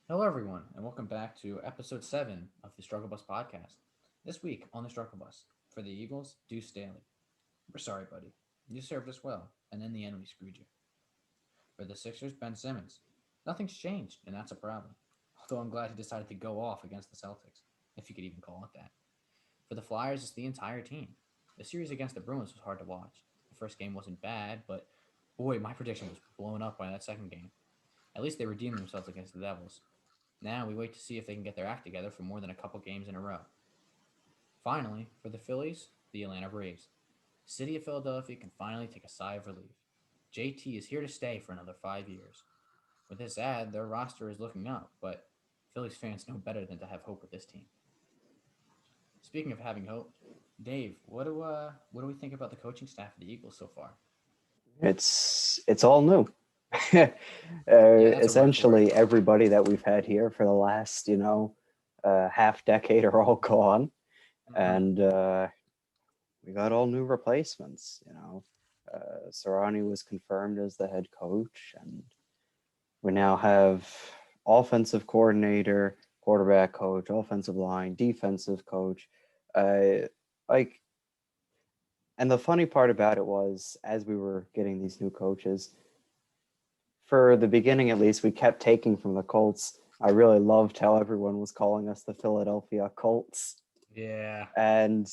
Hello, everyone, and welcome back to episode 7 of the Struggle Bus podcast. This week on the Struggle Bus, for the Eagles, Deuce Staley. We're sorry, buddy. You served us well, and in the end, we screwed you. For the Sixers, Ben Simmonds. Nothing's changed, and that's a problem. Although I'm glad he decided to go off against the Celtics, if you could even call it that. For the Flyers, it's the entire team. The series against the Bruins was hard to watch. The first game wasn't bad, but boy, my prediction was blown up by that second game. At least they redeemed themselves against the Devils. Now we wait to see if they can get their act together for more than a couple games in a row. Finally, for the Phillies, the Atlanta Braves. The city of Philadelphia can finally take a sigh of relief. JT is here to stay for another 5 years. With this ad, their roster is looking up, but Phillies fans know better than to have hope with this team. Speaking of having hope, Dave, what do we think about the coaching staff of the Eagles so far? It's all new. Yeah, that's a word for it. Essentially, everybody that we've had here for the last, half decade are all gone, Mm-hmm. and we got all new replacements. Sarani was confirmed as the head coach, and we now have offensive coordinator, quarterback coach, offensive line, defensive coach. Uh, like, and the funny part about it was, as we were getting these new coaches, for the beginning at least, we kept taking from the Colts. I really loved how everyone was calling us the Philadelphia Colts, Yeah. and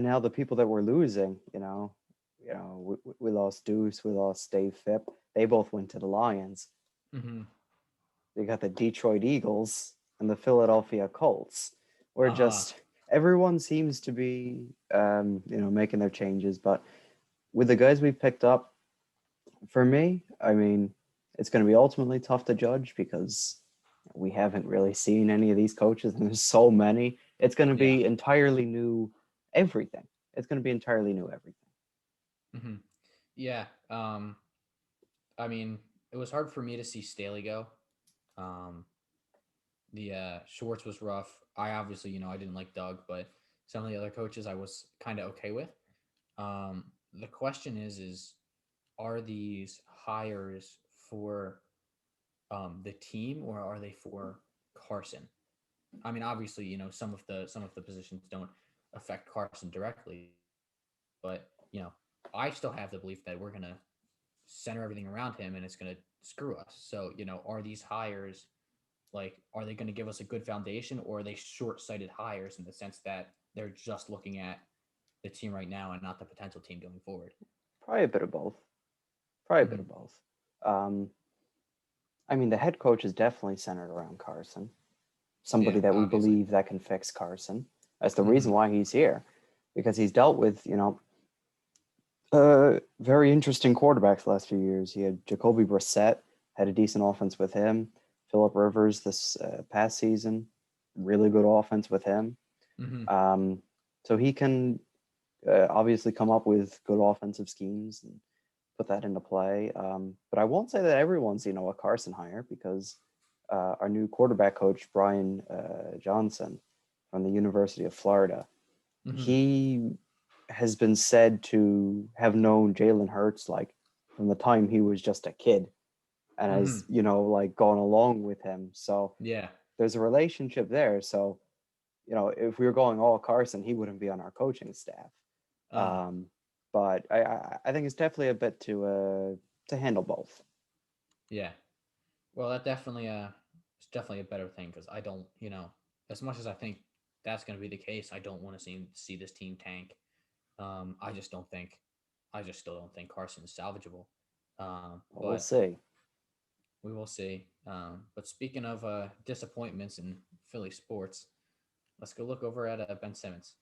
now the people that we're losing, we lost Deuce, we lost Dave Phipp. They both went to the Lions. Mm-hmm. They got the Detroit Eagles and the Philadelphia Colts. We're Uh-huh. just everyone seems to be, making their changes, but with the guys we picked up, for me, I mean, it's going to be ultimately tough to judge because we haven't really seen any of these coaches, and there's so many. It's going to Yeah. be entirely new everything. It's going to be entirely new everything. Mm-hmm. Yeah. I mean, it was hard for me to see Staley go. Um, the Schwartz was rough. I obviously, I didn't like Doug, but some of the other coaches I was kind of okay with. The question is are these hires for the team or are they for Carson? I mean, obviously, some of the positions don't affect Carson directly, but I still have the belief that we're gonna center everything around him and it's gonna screw us. So, are these hires like, are they going to give us a good foundation, or are they short-sighted hires in the sense that they're just looking at the team right now and not the potential team going forward? Probably a bit of both. Probably a bit Mm-hmm. of both. Um, I mean, the head coach is definitely centered around Carson, Yeah, somebody that we obviously. believe that can fix Carson. That's the Mm-hmm. reason why he's here, because he's dealt with, very interesting quarterbacks the last few years. He had Jacoby Brissett, had a decent offense with him. Philip Rivers this past season, really good offense with him. Mm-hmm. Um, so he can obviously come up with good offensive schemes and put that into play. But I won't say that everyone's, a Carson hire because our new quarterback coach, Brian Johnson from the University of Florida, Mm-hmm. he has been said to have known Jalen Hurts like from the time he was just a kid and Mm-hmm. has, like gone along with him. So Yeah. there's a relationship there. So, if we were going all Carson, he wouldn't be on our coaching staff. Uh-huh. Um, but I think it's definitely a bit to handle both. Yeah. Well, that definitely it's definitely a better thing because I don't, as much as I think that's going to be the case, I don't want to see this team tank. I just don't think, I just still don't think Carson is salvageable. We'll But see. we will see. But speaking of disappointments in Philly sports, let's go look over at Ben Simmons.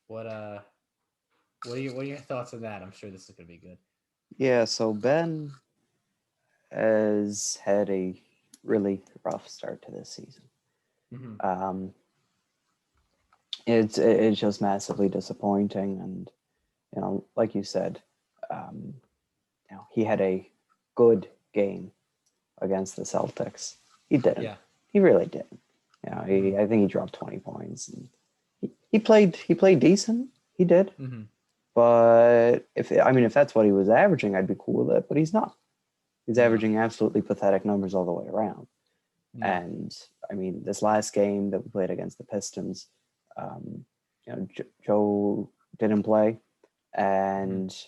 What what are your thoughts on that? I'm sure this is gonna be good. Yeah, so Ben has had a really rough start to this season. Mm-hmm. Um, it's just massively disappointing, and like you said, um, he had a good game against the Celtics. He didn't. Yeah. He really didn't. Mm-hmm. I think he dropped 20 points. And he played decent. He did. Mm-hmm. But if that's what he was averaging, I'd be cool with it. But he's not. He's No. averaging absolutely pathetic numbers all the way around. Yeah. And I mean, this last game that we played against the Pistons, Joe didn't play, Hmm. and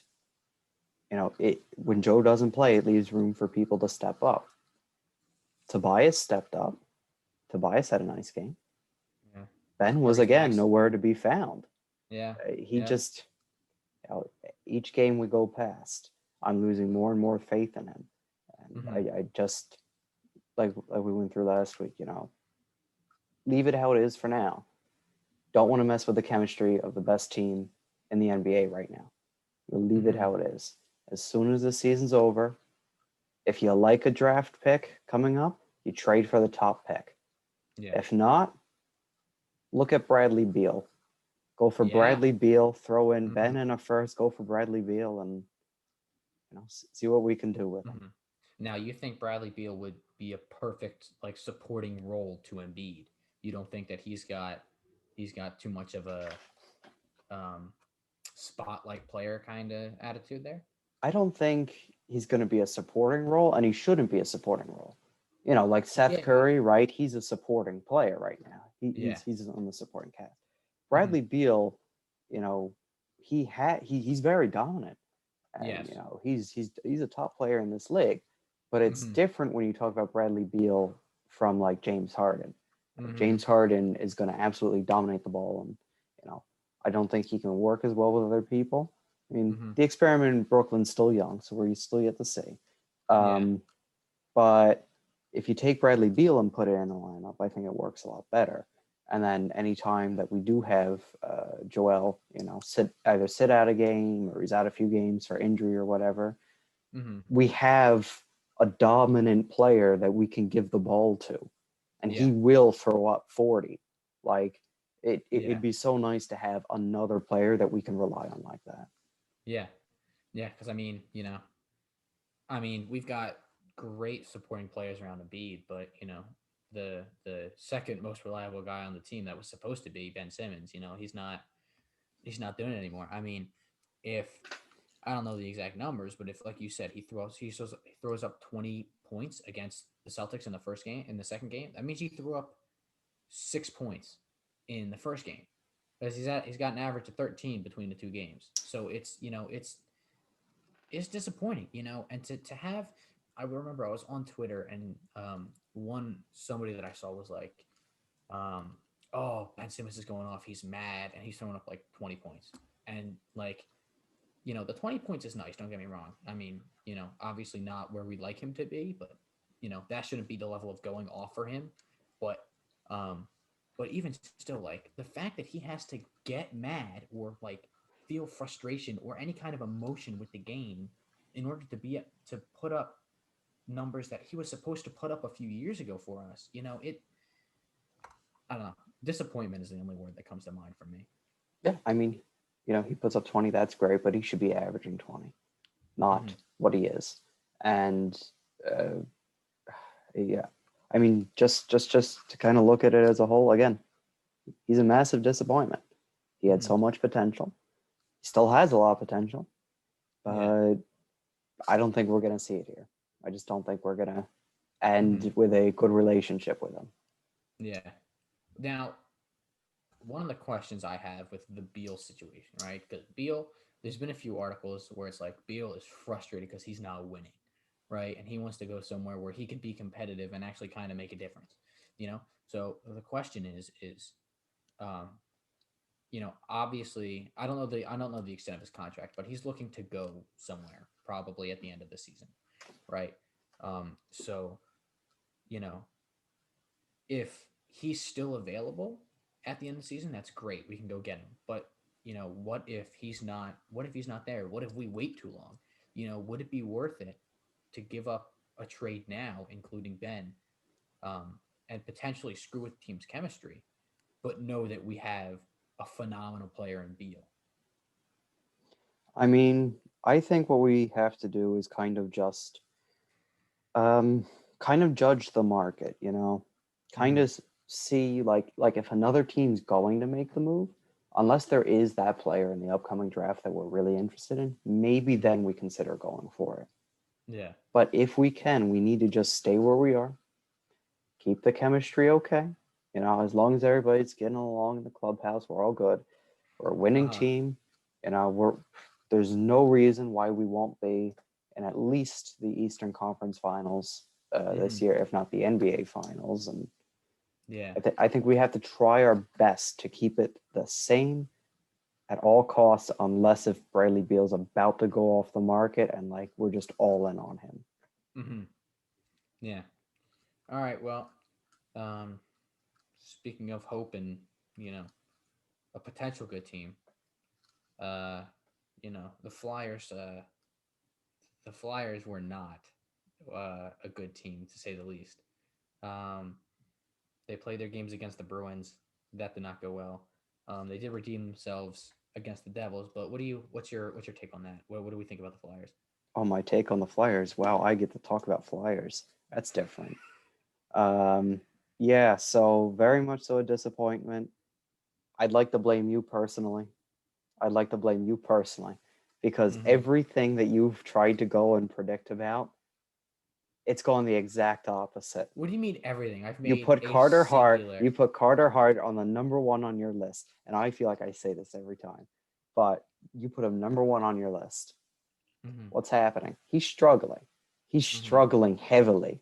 it when Joe doesn't play, it leaves room for people to step up. Tobias stepped up. Tobias had a nice game. Yeah. Ben was Marcus again Max. nowhere to be found. Yeah. He Yeah. just each game we go past, I'm losing more and more faith in him, and Hmm. I just like we went through last week. Leave it how it is for now. Don't want to mess with the chemistry of the best team in the NBA right now. We'll leave it Hmm. how it is. As soon as the season's over, if you like a draft pick coming up, you trade for the top pick. Yeah. If not, look at Bradley Beal. Go for Yeah. Bradley Beal, throw in Hmm. Ben in a first, go for Bradley Beal, and see what we can do with him. Hmm. Now, you think Bradley Beal would be a perfect like supporting role to Embiid? You don't think that he's got too much of a um, spotlight player kind of attitude there? I don't think he's going to be a supporting role, and he shouldn't be a supporting role. Like Seth Yeah. Curry, right? He's a supporting player right now. Yeah. He's on the supporting cast. Hmm. Bradley Beal, you know, he's very dominant, and Yes. he's a top player in this league. But it's Hmm. different when you talk about Bradley Beal from like James Harden. Hmm. James Harden is going to absolutely dominate the ball, and you know, I don't think he can work as well with other people. I mean, Hmm. the experiment in Brooklyn's still young, so we're still yet to see. Yeah. Um, but if you take Bradley Beal and put it in the lineup, I think it works a lot better. And then any time that we do have Joel, sit out a game or he's out a few games for injury or whatever, Hmm. we have a dominant player that we can give the ball to, and Yeah. he will throw up 40. Like Yeah. it'd be so nice to have another player that we can rely on like that. Yeah. Yeah. Because we've got great supporting players around Embiid, but the second most reliable guy on the team that was supposed to be Ben Simmons. He's not doing it anymore. If I don't know the exact numbers, but if, like you said, he throws up 20 points against the Celtics in the second game, that means he threw up 6 points in the first game because he's got an average of 13 between the two games. So it's disappointing, and to have. I remember I was on Twitter and somebody that I saw was like, "Oh, Ben Simmons is going off. He's mad and he's throwing up like 20 points." And like, the 20 points is nice. Don't get me wrong. Obviously not where we'd like him to be, but that shouldn't be the level of going off for him. But um, but even still, like the fact that he has to get mad or like feel frustration or any kind of emotion with the game in order to put up numbers that he was supposed to put up a few years ago for us. I don't know. Disappointment is the only word that comes to mind for me. Yeah, I mean, he puts up 20, that's great, but he should be averaging 20, Mm-hmm. not what he is. And uh, yeah, I mean, just to kind of look at it as a whole, again, he's a massive disappointment. He had Mm-hmm. so much potential. He still has a lot of potential, Yeah. but I don't think we're going to see it here. I just don't think we're going to Mm-hmm. end with a good relationship with him. Yeah. Now, one of the questions I have with the Beal situation, right? Because Beal, there's been a few articles where it's like Beal is frustrated because he's not winning, right? And he wants to go somewhere where he can be competitive and actually kind of make a difference, So the question is, um, obviously, I don't know the extent of his contract, but he's looking to go somewhere probably at the end of the season, right? So you know, if he's still available at the end of the season, that's great. We can go get him. But what if he's not? What if he's not there? What if we wait too long? Would it be worth it to give up a trade now, including Ben, and potentially screw with the team's chemistry, but know that we have a phenomenal player in Beal? I mean, I think what we have to do is um, kind of judge the market, kind Mm-hmm. of see like if another team's going to make the move, unless there is that player in the upcoming draft that we're really interested in, maybe Mm-hmm. then we consider going for it. Yeah. But if we can, we need to just stay where we are, keep the chemistry okay. You know, as long as everybody's getting along in the clubhouse, we're all good. We're a winning Uh-huh. team. You know, there's no reason why we won't be in at least the Eastern Conference Finals Mm-hmm. this year, if not the NBA Finals. And Yeah. I think we have to try our best to keep it the same at all costs, unless if Bradley Beal's about to go off the market and like we're just all in on him. Mm-hmm. Yeah. All right. Well, um, speaking of hope and you know a potential good team, uh, the Flyers. The Flyers were not a good team to say the least. Um, they played their games against the Bruins. That did not go well. They did redeem themselves against the Devils, but what's your take on that? What do we think about the Flyers? Oh, my take on the Flyers. Wow, I get to talk about Flyers. That's different. Um, yeah, so very much so a disappointment. I'd like to blame you personally. I'd like to blame you personally because Mm-hmm. everything that you've tried to go and predict about, it's gone the exact opposite. What do you mean everything? I've You made put a Carter Hart, singular. you put Carter Hart on the number one on your list, and I feel like I say this every time, but you put him number one on your list. Mm-hmm. What's happening? He's struggling. He's Mm-hmm. struggling heavily.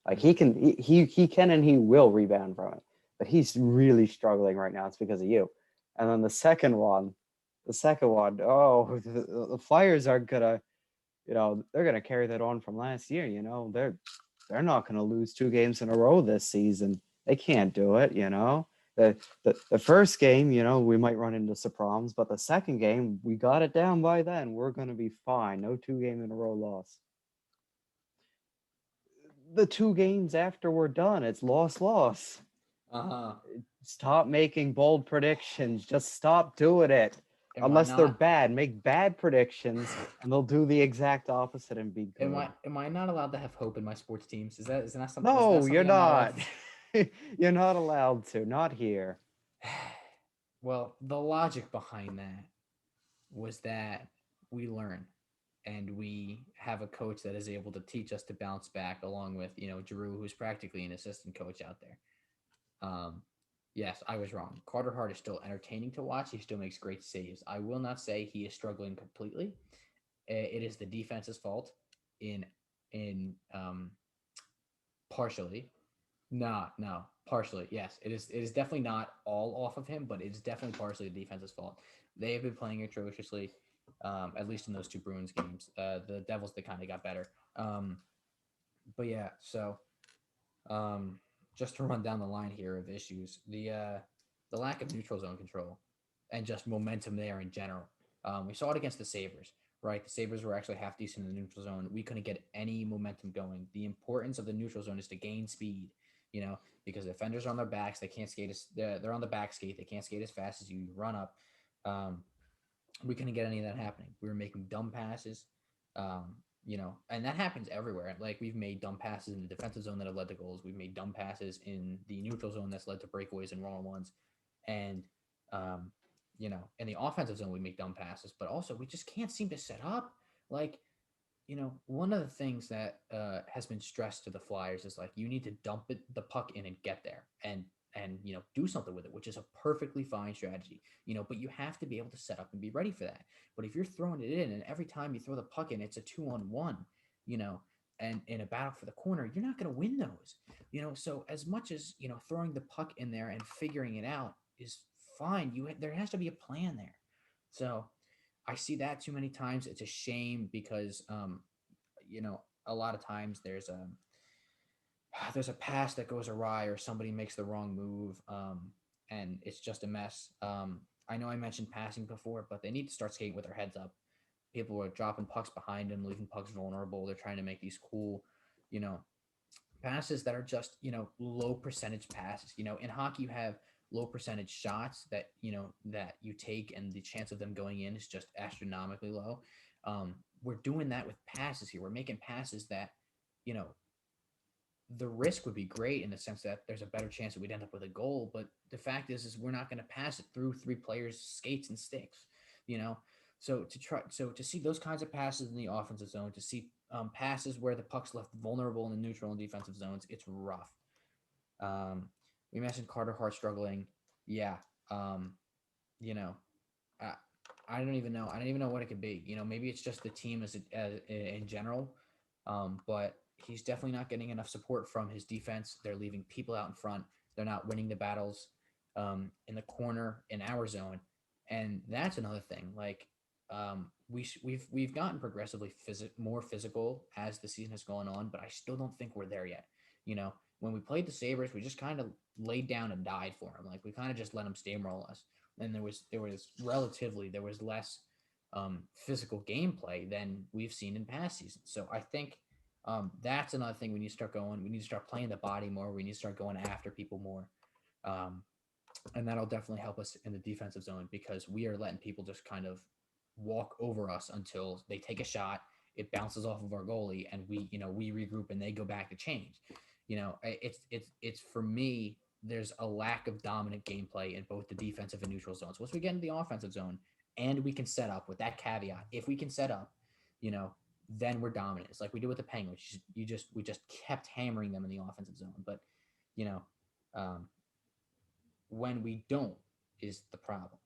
Like Mm-hmm. he can and he will rebound from it, but he's really struggling right now. It's because of you. And then the second one, oh, the Flyers are gonna, they're gonna carry that on from last year. They're not gonna lose 2 games in a row this season. They can't do it. The first game, we might run into some problems, but the second game, we got it down by then. We're gonna be fine. No 2 game in a row loss. The 2 games after we're done, it's loss. Uh-huh. Stop making bold predictions. Just stop doing it. Am I Unless they're not? bad, make bad predictions and they'll do the exact opposite and be am I good. am I not allowed to have hope in my sports teams? Is that No, you're something I'm not allowed not. to? You're not allowed to. Not here. Well, the logic behind that was that we learn and we have a coach that is able to teach us to bounce back along with, Drew, who's practically an assistant coach out there. Um, yes, I was wrong. Carter Hart is still entertaining to watch. He still makes great saves. I will not say he is struggling completely. It is the defense's fault in partially. No, no, partially. Yes, it is. It is definitely not all off of him, but it's definitely partially the defense's fault. They have been playing atrociously, at least in those two Bruins games. The Devils, they kind of got better. But yeah, so um, just to run down the line here of issues, the lack of neutral zone control and just momentum there in general. We saw it against the Sabres, right? The Sabres were actually half decent in the neutral zone. We couldn't get any momentum going. The importance of the neutral zone is to gain speed, because the defenders are on their backs. They can't skate as they're on the back skate. They can't skate as fast as you. You run up. We couldn't get any of that happening. We were making dumb passes, and that happens everywhere. Like we've made dumb passes in the defensive zone that have led to goals. We've made dumb passes in the neutral zone that's led to breakaways and one-on-ones, and um, in the offensive zone we make dumb passes, but also we just can't seem to set up. Like one of the things that has been stressed to the Flyers is like you need to dump the puck in and get there and do something with it, which is a perfectly fine strategy. But you have to be able to set up and be ready for that. But if you're throwing it in and every time you throw the puck in, it's a 2-on-1, you know, and in a battle for the corner, you're not going to win those. So as much as throwing the puck in there and figuring it out is fine, there has to be a plan there. So I see that too many times. It's a shame because a lot of times there's a pass that goes awry or somebody makes the wrong move, and it's just a mess. I know I mentioned passing before, but they need to start skating with their heads up. People are dropping pucks behind them, leaving pucks vulnerable. They're trying to make these cool, you know, passes that are just low percentage passes. In hockey you have low percentage shots that you take and the chance of them going in is just astronomically low. We're doing that with passes here. We're making passes that you know the risk would be great in the sense that there's a better chance that we'd end up with a goal, but the fact is we're not going to pass it through three players skates and sticks. you know so to see those kinds of passes in the offensive zone, to see passes where the puck's left vulnerable in the neutral and defensive zones, it's rough. Um, we mentioned Carter Hart struggling. Yeah. Um, you know, I, I don't even know. I don't even know what it could be. Maybe it's just the team as in general. But he's definitely not getting enough support from his defense. They're leaving people out in front. They're not winning the battles in the corner in our zone, and that's another thing. Like we've gotten progressively more physical as the season has gone on, but I still don't think we're there yet. When we played the Sabres, we just kind of laid down and died for them. Like we kind of just let them steamroll us, and there was less physical gameplay than we've seen in past seasons. So I think that's another thing we need to start going. We need to start playing the body more. We need to start going after people more. Um, and that'll definitely help us in the defensive zone because we are letting people just kind of walk over us until they take a shot, it bounces off of our goalie, and we regroup and they go back to change. It's for me. There's a lack of dominant gameplay in both the defensive and neutral zones. Once we get into the offensive zone, and we can set up with that caveat, if we can set up, you know, then we're dominant. It's like we did with the Penguins. We just kept hammering them in the offensive zone, but you know, um, when we don't is the problem.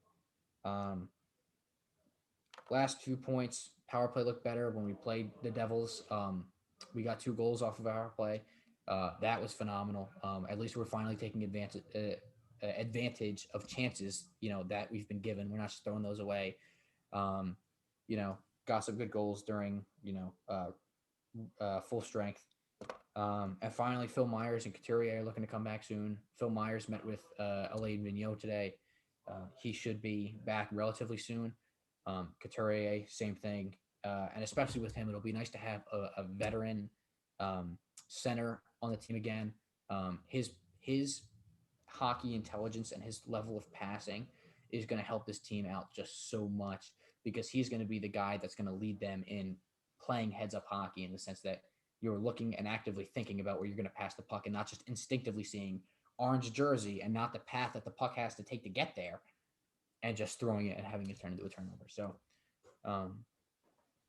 Um, Last few points, power play looked better when we played the Devils. We got 2 goals off of our play. That was phenomenal. At least we're finally taking advantage of chances, that we've been given. We're not just throwing those away. Um, you know, got some good goals during, full strength. And finally, Phil Myers and Couturier are looking to come back soon. Phil Myers met with Alain Vigneault today. He should be back relatively soon. Couturier, same thing. And especially with him, it'll be nice to have a veteran center on the team again. His hockey intelligence and his level of passing is going to help this team out just so much because he's going to be the guy that's going to lead them in playing heads up hockey in the sense that you're looking and actively thinking about where you're going to pass the puck and not just instinctively seeing orange jersey and not the path that the puck has to take to get there and just throwing it and having it turn into a turnover. So um,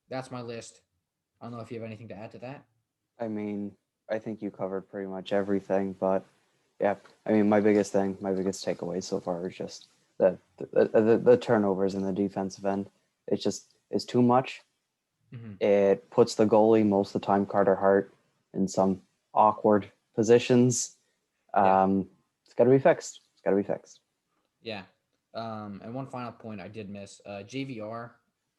that's my list. I don't know if you have anything to add to that. I mean, I think you covered pretty much everything, but yeah, I mean, my biggest takeaway so far is just the turnovers in the defensive end. It's too much. Mm-hmm. It puts the goalie most of the time, Carter Hart, in some awkward positions. Yeah. It's got to be fixed. It's got to be fixed. Yeah. And one final point I did miss. JVR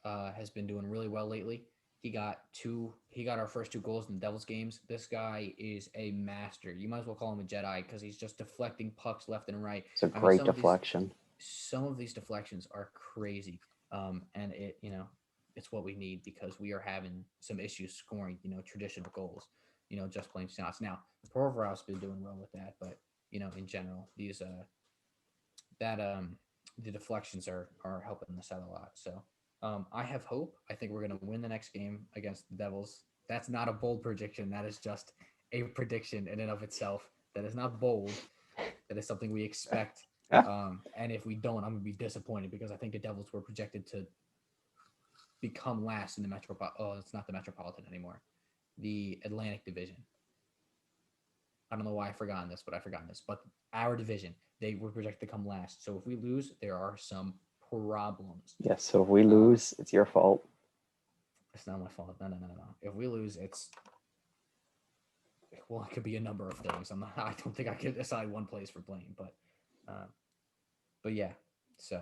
has been doing really well lately. He got our first 2 goals in the Devils games. This guy is a master. You might as well call him a Jedi because he's just deflecting pucks left and right. It's a I mean, great deflection. some of these deflections are crazy. And it's what we need because we are having some issues scoring, traditional goals, just plain shots. Now, Provorov's been doing well with that, but in general, these that the deflections are helping us out a lot. So I have hope. I think we're gonna win the next game against the Devils. That's not a bold prediction. That is just a prediction in and of itself. That is not bold. That is something we expect. Yeah. And if we don't, I'm gonna be disappointed because I think the Devils were projected to become last in the Metropolitan. Oh, it's not the Metropolitan anymore. The Atlantic Division. I don't know why I forgot this, but I forgot this. But our division, they were projected to come last. So if we lose, there are some problems. Yes. So if we Uh, lose, it's your fault. it's not my fault. No, no, no, no, no. If we lose, it could be a number of things. I don't think I could assign one place for blame, uh, but yeah. So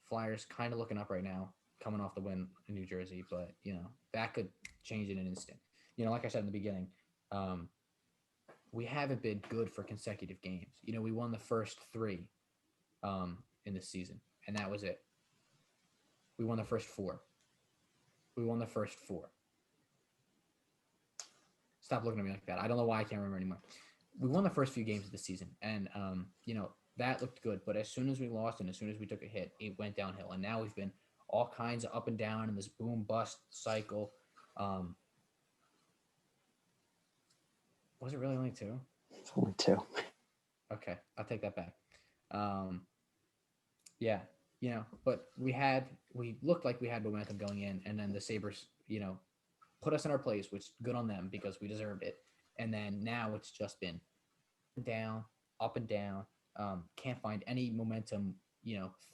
Flyers kind of looking up right now, coming off the win in New Jersey, but that could change in an instant. Like I said in the beginning, um, we haven't been good for consecutive games. We won the first 3 in this season, and that was it. We won the first 4. We won the first 4. Stop looking at me like that. I don't know why I can't remember anymore. We won the first few games of the season, and that looked good. But as soon as we lost and as soon as we took a hit, it went downhill. And now we've been all kinds of up and down in this boom bust cycle. Um, was it really only 2? It's only 2. Okay, I'll take that back. Um, yeah, but we looked like we had momentum going in, and then the Sabres, put us in our place, which good on them because we deserved it. And then now it's just been and down, up and down. Can't find any momentum,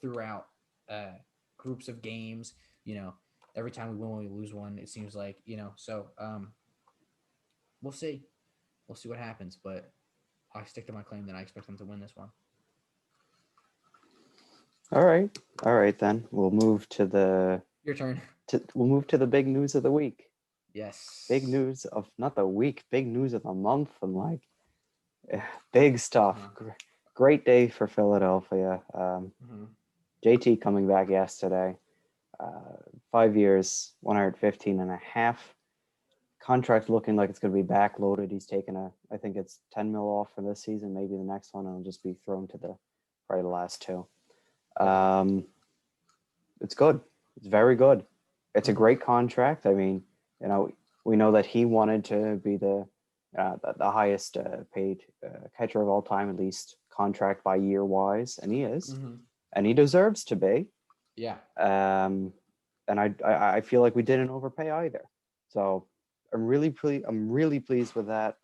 throughout uh, groups of games. You know, every time we win, we lose one. It seems like, So we'll see. We'll see what happens. But I stick to my claim that I expect them to win this one. All right, all right then. Your turn. We'll move to the big news of the week. Big Yes. news of not the week, big news of the month, and like big stuff. Uh-huh. Great day for Philadelphia. Mm-hmm. JT coming back yesterday. 5 years, 115 and a half. Contract looking like it's going to be backloaded. He's taken I think it's 10 mil off for this season. Maybe the next one will just be thrown to probably the last two. Okay. It's good. It's very good. It's a Mm-hmm. great contract. I mean, we know that he wanted to be the highest paid catcher of all time, at least contract by year wise, and he is, Mm-hmm. and he deserves to be. Yeah. Um, and I feel like we didn't overpay either. So I'm really pleased with that.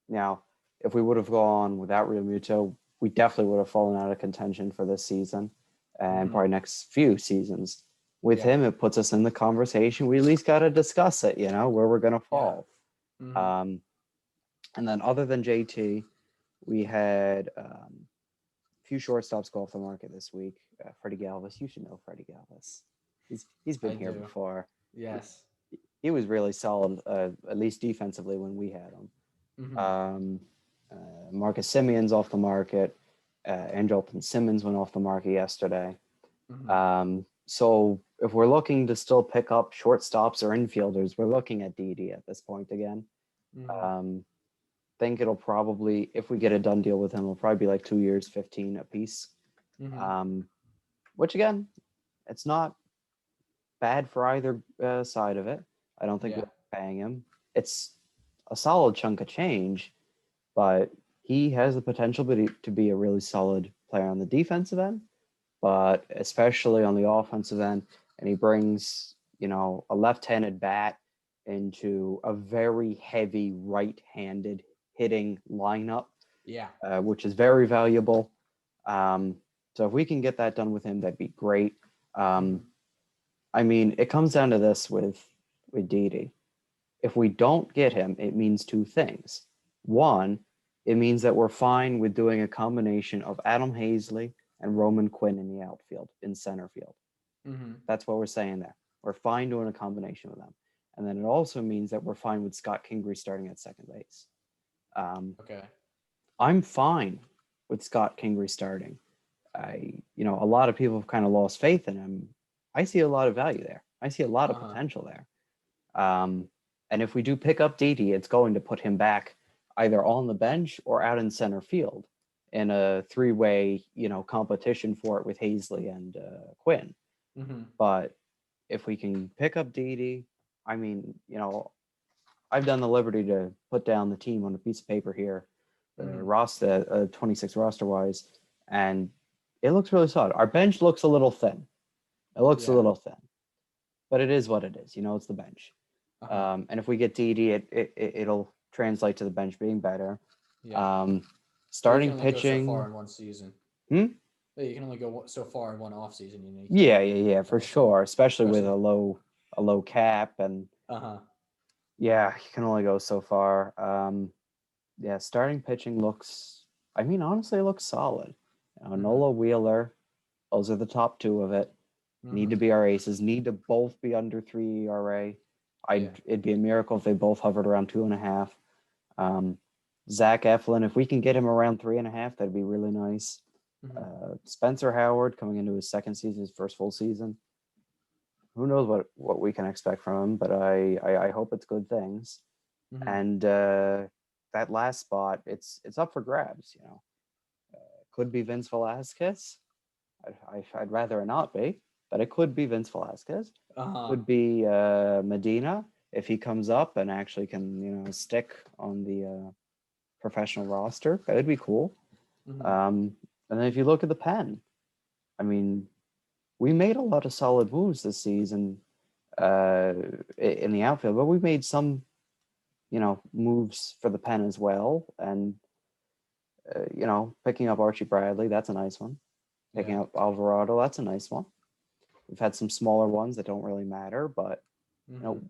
Now, if we would have gone without Realmuto, we definitely would have fallen out of contention for this season and Mm-hmm. probably next few seasons. With Yeah. him, it puts us in the conversation. We at least got to discuss it, where we're going to Yeah. fall. Mm-hmm. Um, and then other than JT, we had a few shortstops go off the market this week. Freddie Galvis, you should know Freddie Galvis. He's been I here do. before. Yes. He was really solid, at least defensively when we had him. Mm-hmm. Um, Marcus Simeon's off the market. Andrelton Simmonds went off the market yesterday. Mm-hmm. So if we're looking to still pick up shortstops or infielders, we're looking at Didi at this point again. Mm-hmm. Um, think it'll probably, if we get a done deal with him, it'll probably be like 2 years, 15 a piece. Mm-hmm. Um, which again, it's not bad for either side of it. I don't think we're Yeah. paying him. It's a solid chunk of change, but he has the potential to be a really solid player on the defensive end, but especially on the offensive end. And he brings, a left-handed bat into a very heavy right-handed hitting lineup, Yeah. which is very valuable. Um, so if we can get that done with him, that'd be great. Mm-hmm. Um, I mean, it comes down to this with Didi. If we don't get him, it means two things. One, it means that we're fine with doing a combination of Adam Hazley and Roman Quinn in the outfield, in center field. Mm-hmm. That's what we're saying there. We're fine doing a combination with them. And then it also means that we're fine with Scott Kingery starting at second base. Um, Okay. I'm fine with Scott Kingery starting. A lot of people have kind of lost faith in him. I see a lot of value there. I see a lot of Uh-huh. potential there. Um, and if we do pick up Didi, it's going to put him back either on the bench or out in center field in a three-way, competition for it with Hazley and Quinn. Mm-hmm. But if we can pick up Didi, I mean, I've done the liberty to put down the team on a piece of paper here, Mm-hmm. roster, 26 roster wise, and it looks really solid. Our bench looks a little thin. It looks a Yeah. little thin, but it is what it is. It's the bench. Uh-huh. And if we get DD, it'll translate to the bench being better. Yeah. Um, But you can starting only go so far pitching. in one season. Hmm? Yeah, you can only go so far in one off season. You can't Yeah, go yeah, yeah, for multiple, sure. Especially with especially. a low cap, and Uh-huh. yeah, you can only go so far. Yeah, starting pitching looks. I mean, honestly, it looks solid. Mm-hmm. Nola Wheeler, those are the top two of it. Need Mm-hmm. to be our aces. Need to both be under 3 ERA. Yeah. It'd be a miracle if they both hovered around 2.5. Um, Zach Eflin, if we can get him around 3.5, that'd be really nice. Mm-hmm. Spencer Howard coming into his second season, his first full season. Who knows what we can expect from him, but I hope it's good things. Mm-hmm. And that last spot, it's up for grabs. Could be Vince Velasquez. I'd rather it not be, but it could be Vince Velasquez. Uh-huh. Could be Medina if he comes up and actually can stick on the professional roster. That would be cool. Mm-hmm. And then if you look at the pen, I mean, we made a lot of solid moves this season in the outfield, but we made some moves for the pen as well. And Picking up Archie Bradley, that's a nice one. Picking Yeah. up Alvarado, that's a nice one. We've had some smaller ones that don't really matter, but you Mm-hmm. know,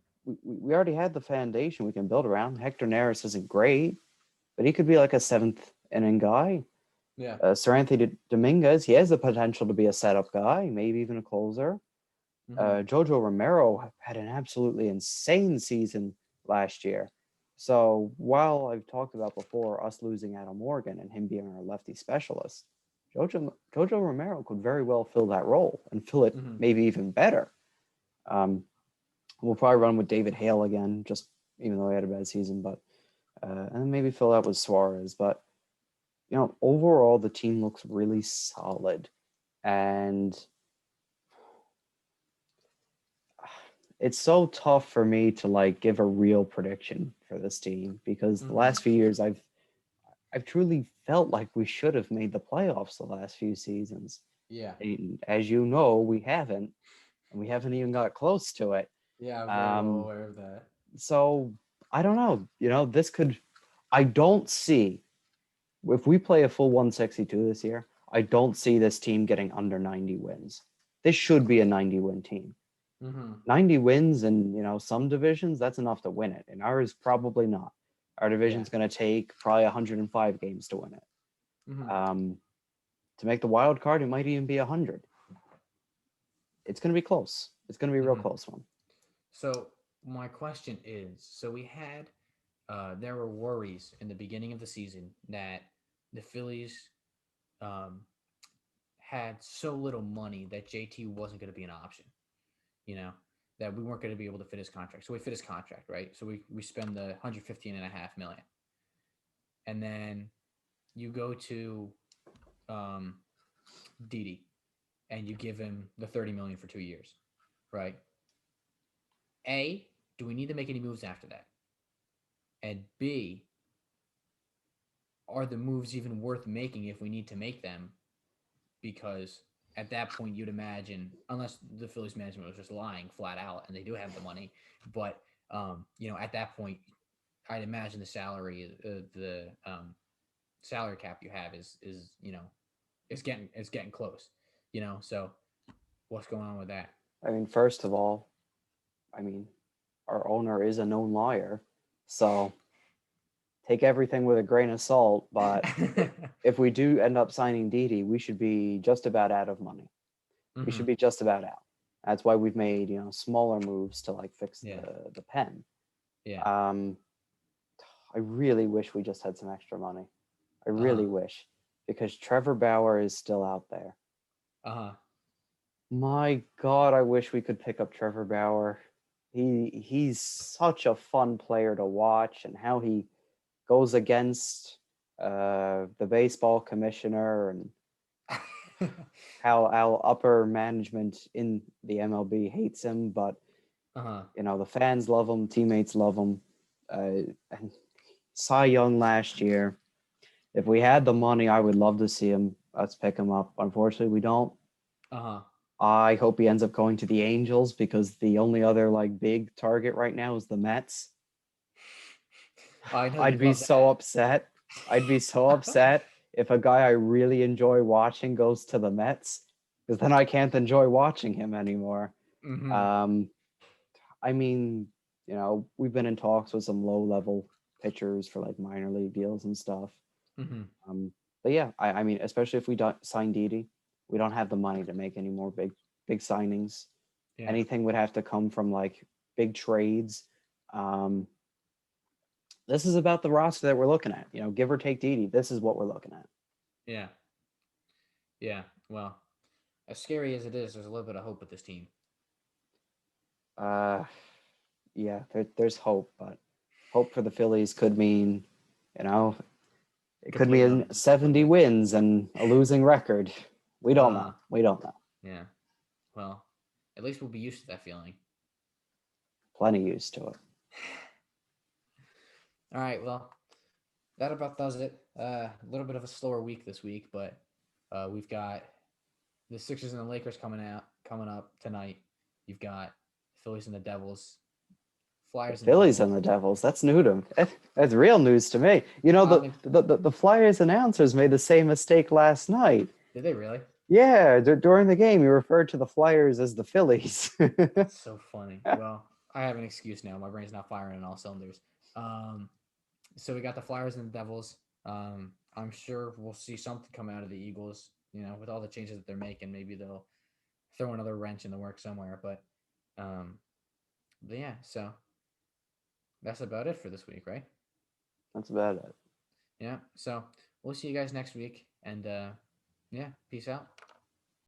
we already had the foundation we can build around. Hector Neris isn't great, but he could be like a seventh inning guy. Yeah. Sir Anthony Dominguez, he has the potential to be a setup guy, maybe even a closer. Mm-hmm. Jojo Romero had an absolutely insane season last year. So while I've talked about before us losing Adam Morgan and him being our lefty specialist, Jojo Romero could very well fill that role and fill it Mm-hmm. maybe even better. Um, we'll probably run with David Hale again, just even though he had a bad season, but and then maybe fill out with Suarez. But overall the team looks really solid, and it's so tough for me to like give a real prediction for this team because the Mm-hmm. last few years I've truly felt like we should have made the playoffs the last few seasons. Yeah. And as you know, we haven't, and we haven't even got close to it. Yeah, I'm very well Um, aware of that. so I don't know. This could. I don't see if we play a full 162 this year. I don't see this team getting under 90 wins. This should be a 90-win team. Mm-hmm. 90 wins in some divisions, that's enough to win it. And ours probably not. Our Yeah. division's going to take probably 105 games to win it. Mm-hmm. To make the wild card, it might even be 100. It's going to be close. It's going to be a real Mm-hmm. close one. So my question is, so we had there were worries in the beginning of the season that the Phillies um, had so little money that JT wasn't going to be an option. You know, that we weren't going to be able to fit his contract. So we fit his contract, right? So we spend the 115.5 million, and then you go to um, Didi and you give him the 30 million for 2 years, right? A, do we need to make any moves after that? And B, are the moves even worth making if we need to make them? Because at that point, you'd imagine, unless the Phillies management was just lying flat out and they do have the money, but at that point, I'd imagine the salary cap you have is it's getting close, So what's going on with that? I mean, first of all, I mean, our owner is a known liar. So take everything with a grain of salt. But if we do end up signing Didi, we should be just about out of money. We Mm-hmm. should be just about out. That's why we've made smaller moves to like fix Yeah, the pen. yeah, Um, I really wish we just had some extra money. I uh huh, really wish, because Trevor Bauer is still out there. uh huh, My God, I wish we could pick up Trevor Bauer. He's such a fun player to watch, and how he goes against the baseball commissioner, and how upper management in the MLB hates him, but uh huh. the fans love him, teammates love him. And Cy Young last year. If we had the money, I would love to see him. Let's pick him up. Unfortunately, we don't. Uh huh. I hope he ends up going to the Angels, because the only other like big target right now is the Mets. I know I'd you'd be love so that. upset. I'd be so upset if a guy I really enjoy watching goes to the Mets, because then I can't enjoy watching him anymore. Mm-hmm. Um, I mean, we've been in talks with some low level pitchers for like minor league deals and stuff. Mm-hmm. Um, but yeah, I mean, especially if we don't sign Didi, we don't have the money to make any more big signings. Yeah. Anything would have to come from like big trades. Um, this is about the roster that we're looking at. Give or take Didi, this is what we're looking at. Yeah. Yeah. Well, as scary as it is, there's a little bit of hope with this team. Uh, yeah, there's hope, but hope for the Phillies could mean, you know, it could Complete and mean utter 70 disappointment. wins and a losing record. We don't Uh, know. We don't know. yeah. Well, at least we'll be used to that feeling. Plenty used to it. All right. Well, that about does it. A little bit of a slower week this week, but we've got the Sixers and the Lakers coming up tonight. You've got Phillies and the Devils The Flyers and the Phillies Devils. and the Devils. That's new to me. That's real news to me. You know, I mean, the Flyers announcers made the same mistake last night. did they really? Yeah, during the game, you referred to the Flyers as the Phillies. That's so funny. Well, I have an excuse now. My brain's not firing on all cylinders. Um, so we got the Flyers and the Devils. I'm sure we'll see something come out of the Eagles. You know, with all the changes that they're making, maybe they'll throw another wrench in the works somewhere. Um, but yeah, so that's about it for this week, right? That's about it. Yeah. So we'll see you guys next week, and yeah, peace out.